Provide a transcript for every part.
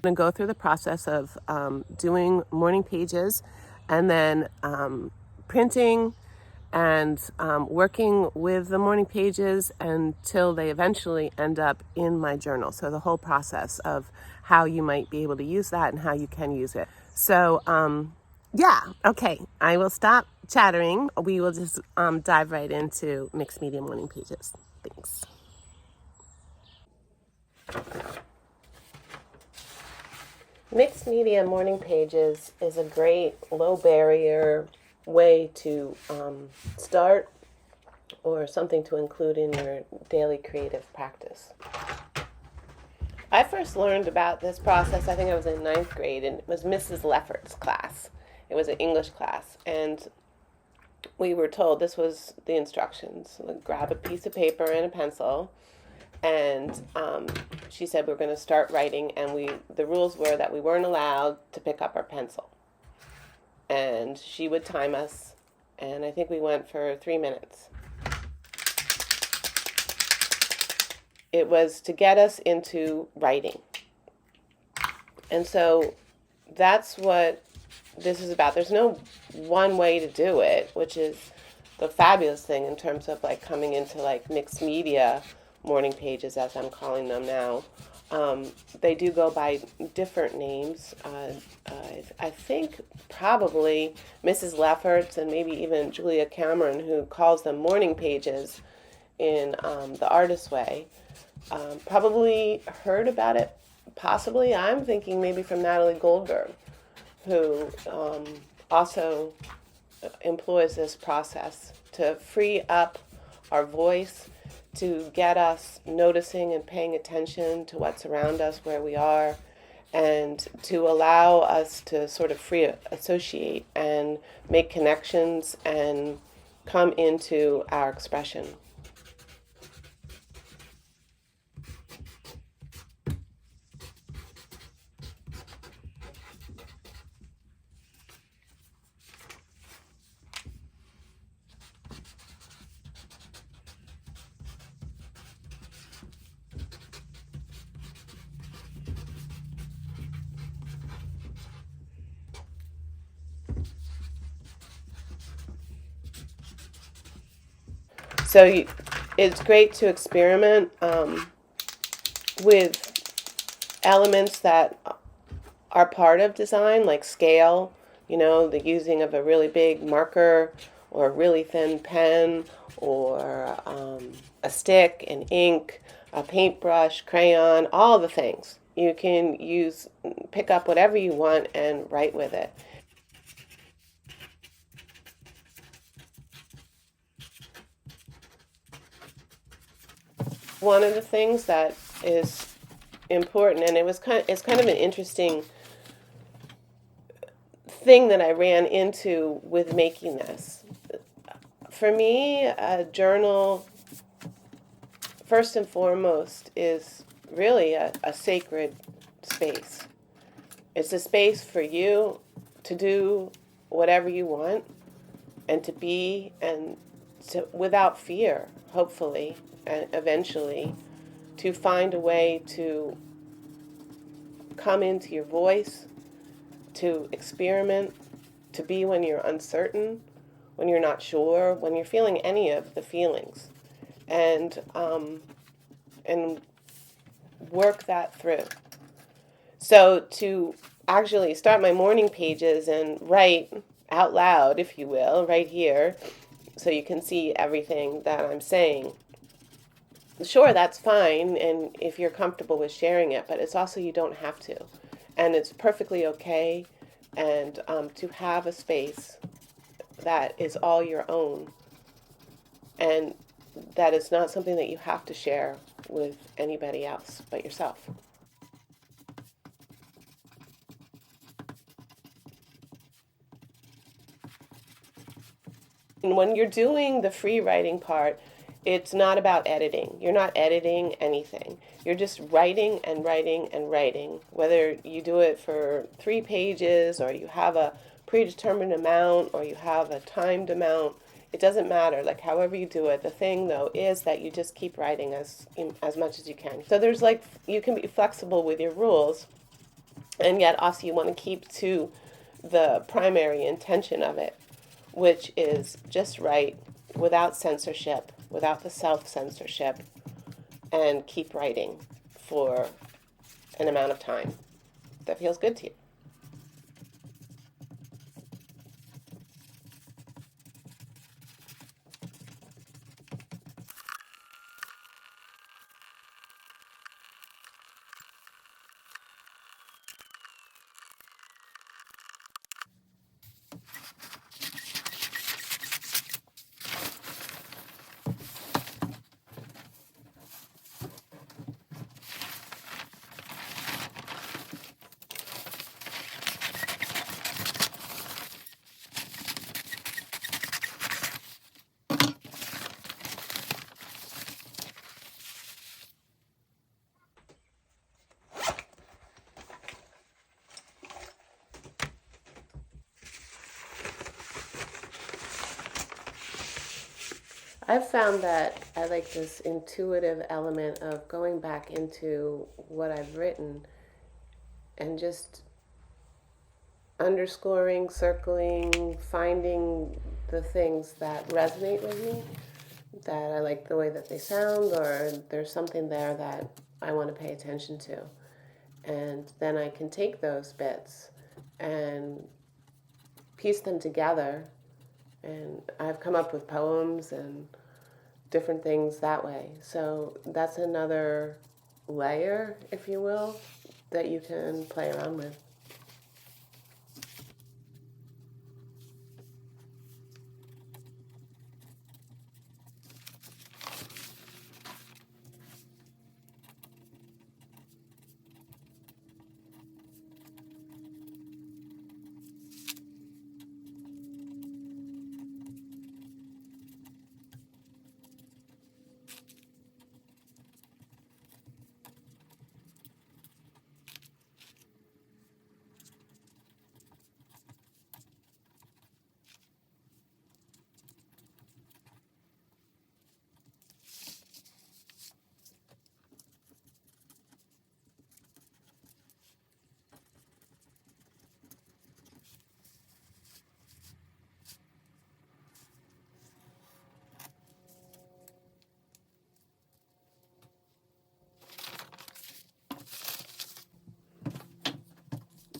going to go through the process of doing morning pages and then printing and working with the morning pages until they eventually end up in my journal. So the whole process of how you might be able to use that and how you can use it. So yeah, okay, I will stop chattering. We will just dive right into mixed media morning pages. Thanks. Mixed media morning pages is a great low barrier way to start or something to include in your daily creative practice. I first learned about this process, I think I was in 9th grade, and it was Mrs. Lefferts' class. It was an English class, and we were told this was the instructions. Grab a piece of paper and a pencil, and she said we're going to start writing, and the rules were that we weren't allowed to pick up our pencil. And she would time us, and I think we went for 3 minutes. It was to get us into writing. And so that's what this is about. There's no one way to do it, which is the fabulous thing in terms of like coming into like mixed media morning pages, as I'm calling them now. They do go by different names. I think probably Mrs. Lefferts and maybe even Julia Cameron, who calls them morning pages in The Artist's Way, probably heard about it. Possibly, I'm thinking maybe from Natalie Goldberg, who also employs this process to free up our voice, to get us noticing and paying attention to what's around us, where we are, and to allow us to sort of free associate and make connections and come into our expression. So it's great to experiment with elements that are part of design, like scale, the using of a really big marker or a really thin pen or a stick, an ink, a paintbrush, crayon, all the things. You can pick up whatever you want and write with it. One of the things that is important, and it's kind of an interesting thing that I ran into with making this. For me, a journal, first and foremost, is really a sacred space. It's a space for you to do whatever you want and to be, and without fear, hopefully, and eventually, to find a way to come into your voice, to experiment, to be when you're uncertain, when you're not sure, when you're feeling any of the feelings, and work that through. So to actually start my morning pages and write out loud, if you will, right here, so you can see everything that I'm saying. Sure, that's fine, and if you're comfortable with sharing it, but it's also you don't have to. And it's perfectly okay, and to have a space that is all your own, and that is not something that you have to share with anybody else but yourself. And when you're doing the free writing part, it's not about editing. You're not editing anything. You're just writing and writing and writing. Whether you do it for 3 pages or you have a predetermined amount or you have a timed amount, it doesn't matter. Like however you do it. The thing though is that you just keep writing as much as you can. So there's you can be flexible with your rules. And yet also you want to keep to the primary intention of it, which is just write without censorship, without the self-censorship, and keep writing for an amount of time that feels good to you. I've found that I like this intuitive element of going back into what I've written and just underscoring, circling, finding the things that resonate with me, that I like the way that they sound, or there's something there that I want to pay attention to. And then I can take those bits and piece them together, and I've come up with poems and different things that way. So that's another layer, if you will, that you can play around with.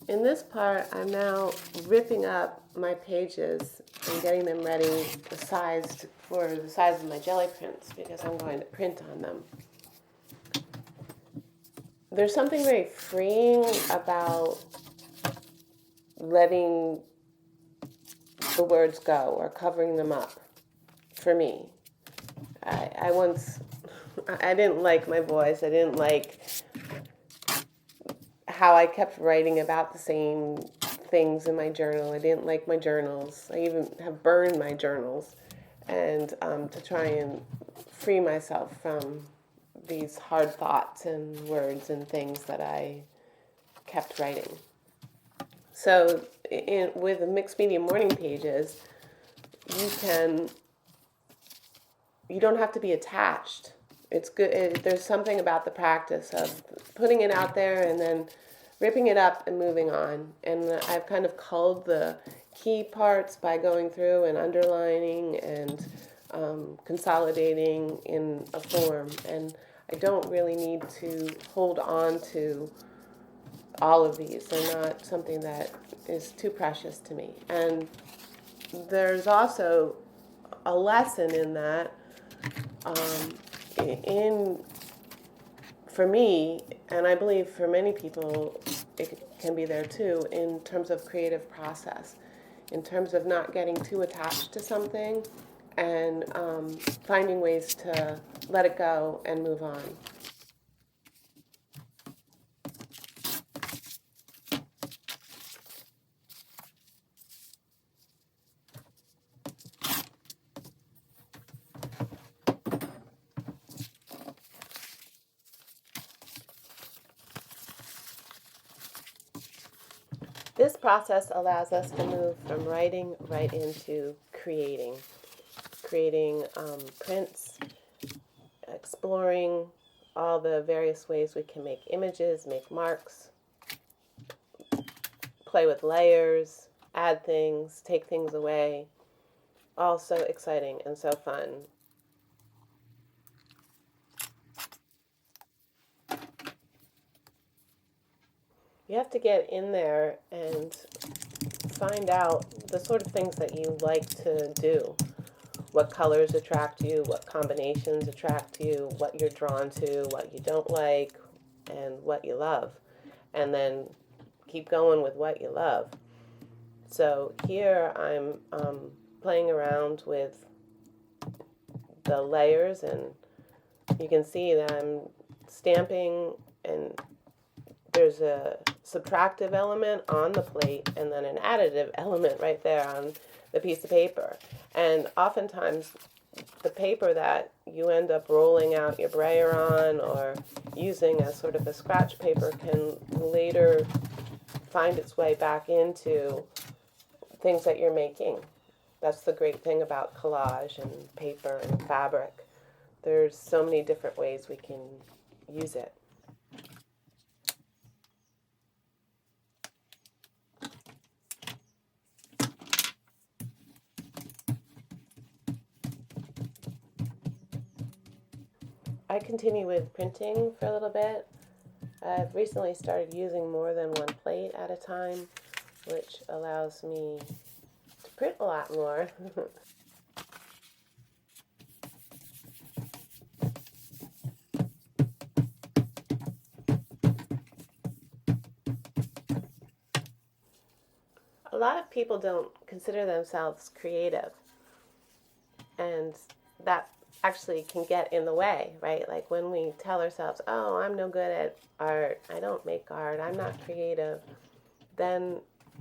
In this part, I'm now ripping up my pages and getting them ready, sized for the size of my jelly prints, because I'm going to print on them. There's something very freeing about letting the words go or covering them up, for me. I once, I didn't like my voice. I didn't like how I kept writing about the same things in my journal. I didn't like my journals. I even have burned my journals, and to try and free myself from these hard thoughts and words and things that I kept writing. So with the mixed media morning pages, you don't have to be attached. It's good. There's something about the practice of putting it out there and then ripping it up and moving on. And I've kind of culled the key parts by going through and underlining and consolidating in a form. And I don't really need to hold on to all of these. They're not something that is too precious to me. And there's also a lesson in that, in for me, and I believe for many people it can be there too, in terms of creative process, in terms of not getting too attached to something and finding ways to let it go and move on. This process allows us to move from writing right into creating prints, exploring all the various ways we can make images, make marks, play with layers, add things, take things away. All so exciting and so fun. You have to get in there and find out the sort of things that you like to do. What colors attract you, what combinations attract you, what you're drawn to, what you don't like, and what you love. And then keep going with what you love. So here I'm playing around with the layers, and you can see that I'm stamping, and there's a subtractive element on the plate and then an additive element right there on the piece of paper. And oftentimes the paper that you end up rolling out your brayer on or using as sort of a scratch paper can later find its way back into things that you're making. That's the great thing about collage and paper and fabric. There's so many different ways we can use it. I continue with printing for a little bit. I've recently started using more than one plate at a time, which allows me to print a lot more. A lot of people don't consider themselves creative, and that actually can get in the way, right? Like when we tell ourselves, oh, I'm no good at art, I don't make art, I'm not creative, then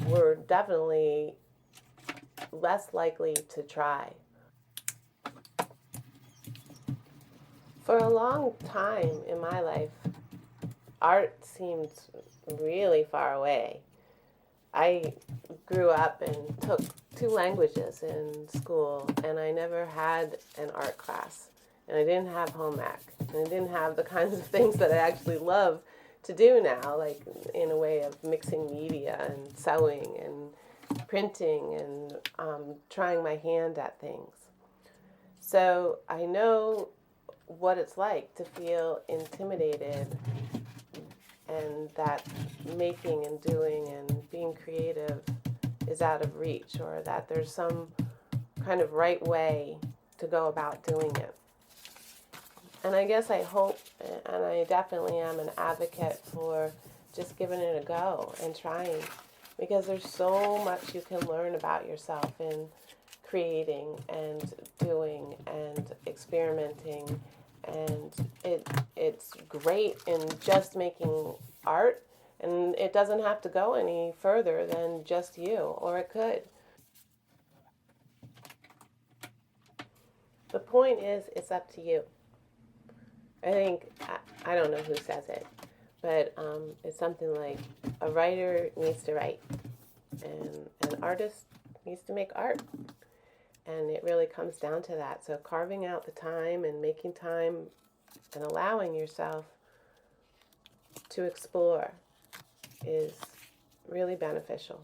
we're definitely less likely to try. For a long time in my life, art seemed really far away. I grew up and took 2 languages in school, and I never had an art class, and I didn't have home ec, and I didn't have the kinds of things that I actually love to do now, like in a way of mixing media and sewing and printing and trying my hand at things. So I know what it's like to feel intimidated, and that making and doing and being creative is out of reach, or that there's some kind of right way to go about doing it. And I guess I hope, and I definitely am an advocate for just giving it a go and trying, because there's so much you can learn about yourself in creating and doing and experimenting. And it's great in just making art, and it doesn't have to go any further than just you, or it could. The point is, it's up to you. I think, I don't know who says it, but it's something like a writer needs to write, and an artist needs to make art. And it really comes down to that. So carving out the time and making time and allowing yourself to explore is really beneficial.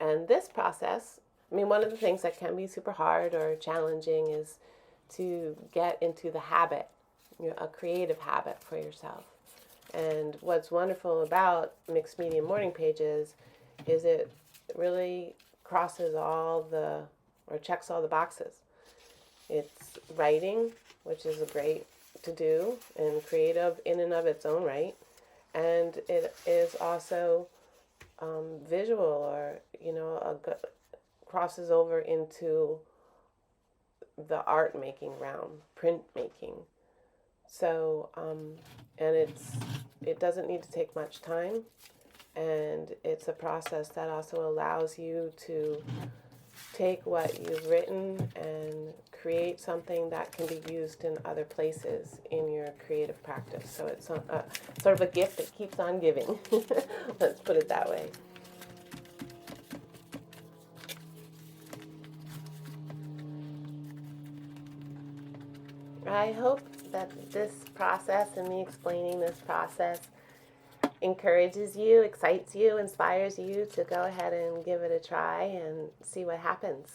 And this process, I mean, one of the things that can be super hard or challenging is to get into the habit, a creative habit for yourself. And what's wonderful about Mixed Media Morning Pages is it really crosses all the, or checks all the boxes. It's writing, which is a great to do and creative in and of its own right. And it is also visual, or, crosses over into the art making realm, print making. So, and it doesn't need to take much time, and it's a process that also allows you to take what you've written and create something that can be used in other places in your creative practice. So it's sort of a gift that keeps on giving. Let's put it that way. I hope that this process and me explaining this process encourages you, excites you, inspires you to go ahead and give it a try and see what happens.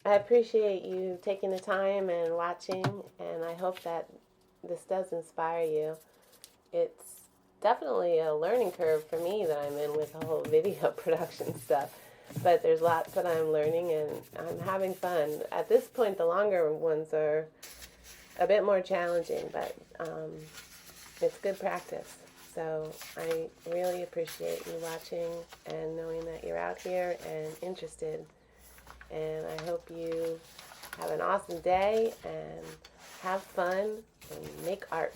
I appreciate you taking the time and watching, and I hope that this does inspire you. It's definitely a learning curve for me that I'm in with the whole video production stuff, but there's lots that I'm learning and I'm having fun. At this point, the longer ones are a bit more challenging, but it's good practice. So I really appreciate you watching and knowing that you're out here and interested. And I hope you have an awesome day and have fun and make art.